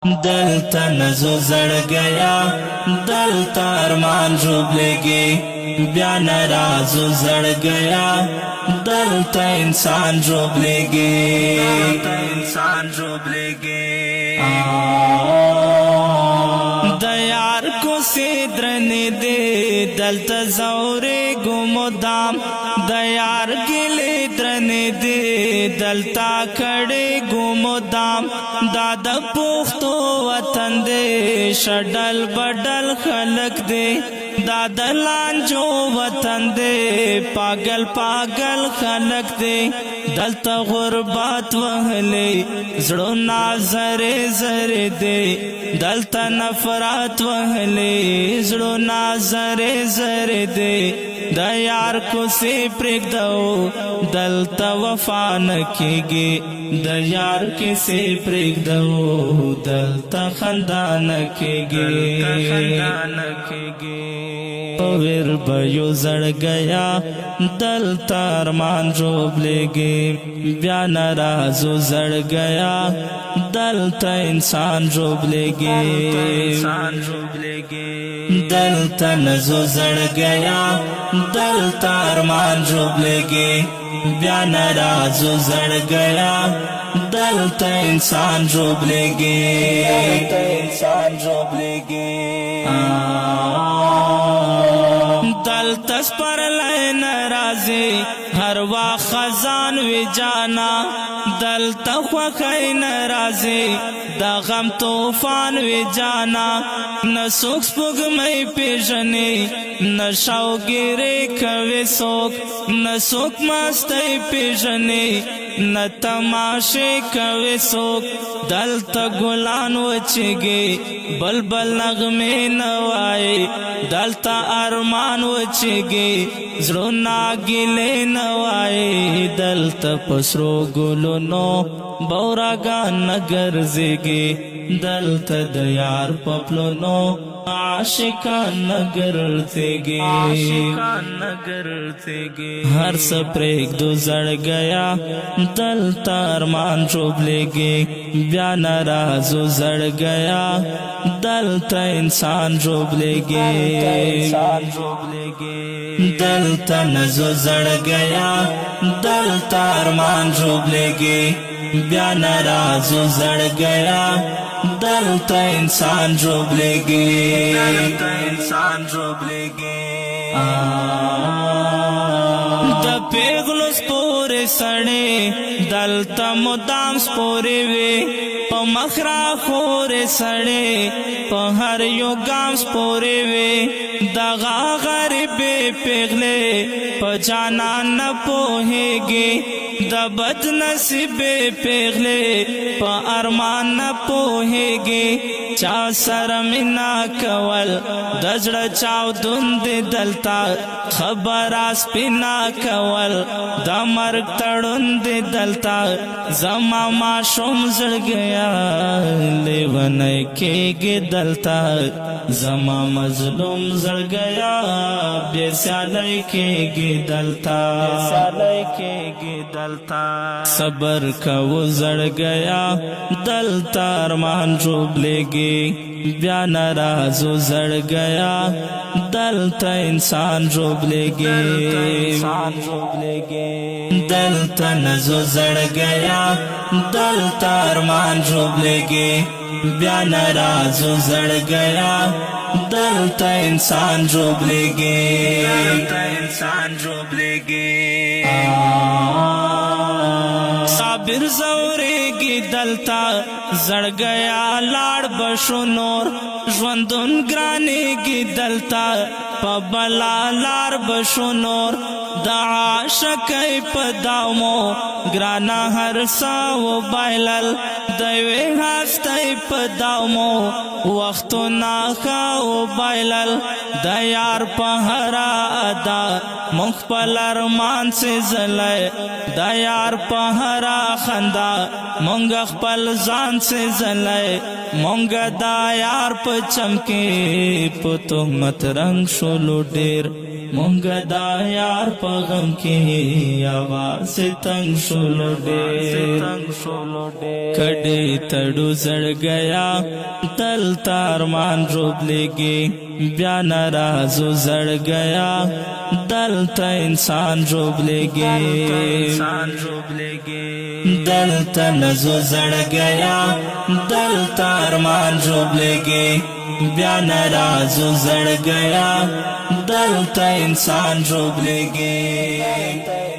دلتا نزو زڑ گیا دلتا ارمان روب لگے بیا نرازو زڑ گیا دلتا انسان روب لگے دیار کو سیدرنے دے دلتا زورے گمدام دیار گلے درنے دے دلتا کھڑے گمدام دادا پوختو وطن دے شڈل بڈل خلق دے دادا لانجو وطن دے پاگل پاگل خلق دے دلتا غربات وحلے زڑونا زرے زرے دے دلتا نفرات وحلے زڑونا زرے زرے دے دا یار کو سے پریک دو دلتا وفا نکیگی دا یار کے سے پریک دو دلتا خندان نکیگی پویر بیو زڑ گیا دلتا ارمان روب لگے بیا نرازو زڑ گیا دلتا انسان روب لگے دلتا نزو زڑ گیا دلتا ارمان روب لگے بیا نرازو زڑ گیا دلتا انسان روب لگے دلتا سپر لئے نرازی ہر وا خزان وی جانا دلتا خوخی نرازی دا غم توفان وی جانا نسوک سپوگ مئی پیجنی نشاو گیرے کوی سوک نسوک مستی پیجنی نتماشے کوی سوک دلتا گلان وچگی بلبل نغمے نوائے دلتا ارمان وچگی زڑونا گلے نوائے دلتا پسرو گلو نو بوراگان نگر زیگی دلتا دیار پپلو نو عاشقان نگر زیگی ہر سپریک دو زڑ گیا دلتا ارمان روب لگے بیا نرازو زڑ گیا دلتا انسان روب لگے دلتا نزو زڑ گیا دلتا ارمان روب لگے بیا نرازو زڑ گیا دلتا انسان روب لگے دا پیغلو سپورے سڑے دلتا مدام سپورے وے پا مخرا خورے سڑے پا ہر یو گام سپورے وے دا غریب پیغلے پا جانا نہ پوہے گے دا بد نصیب پیغلے پا ارمان نہ پوہے گے چا سر منا کول دجڑ چاو دند دلتا خبر آس پینا کول دا مرگ تڑند دلتا زما معشوم زڑ گیا لیونے کے گے دلتا زما مظلوم زڑ گیا بیسالے کے گے دلتا صبر کا وہ زڑ گیا دلتا ارمان روب لگے بیا نرازو زڑ گیا دلتا انسان روب لگے دلتا نزو زڑ گیا دلتا ارمان روب لگے بیا نرازو زڑ گیا دلتا انسان روب لگے صابر زورے گی دلتا زڑ گیا لاڑ بشو نور ژوندون گرانے گی دلتا پبلا لار بشو نور دا عاشقی پدامو گرانا ہر ساو بایلل دوی ہستی پدامو وقتو ناخاو بایلل دا یار پہرا ادا مخپل ارمان سے زلے دا یار پہرا خندا مونگ خپل زان سے زلے مونگ دا یار پہ چمکے پہ تہمت رنگ شولو ڈیر مونږ دا یار په غم کې आवाज تنگ شولو ډېر کډې تړو زړ گیا تل تارمان روب لګي بیا ناراضو زړ گیا دلتا انسان روب لګي دلتا نزو زړ گیا دلتا ارمان روب لګي بیا ناراضو زړ گیا دلتا انسان روب لګي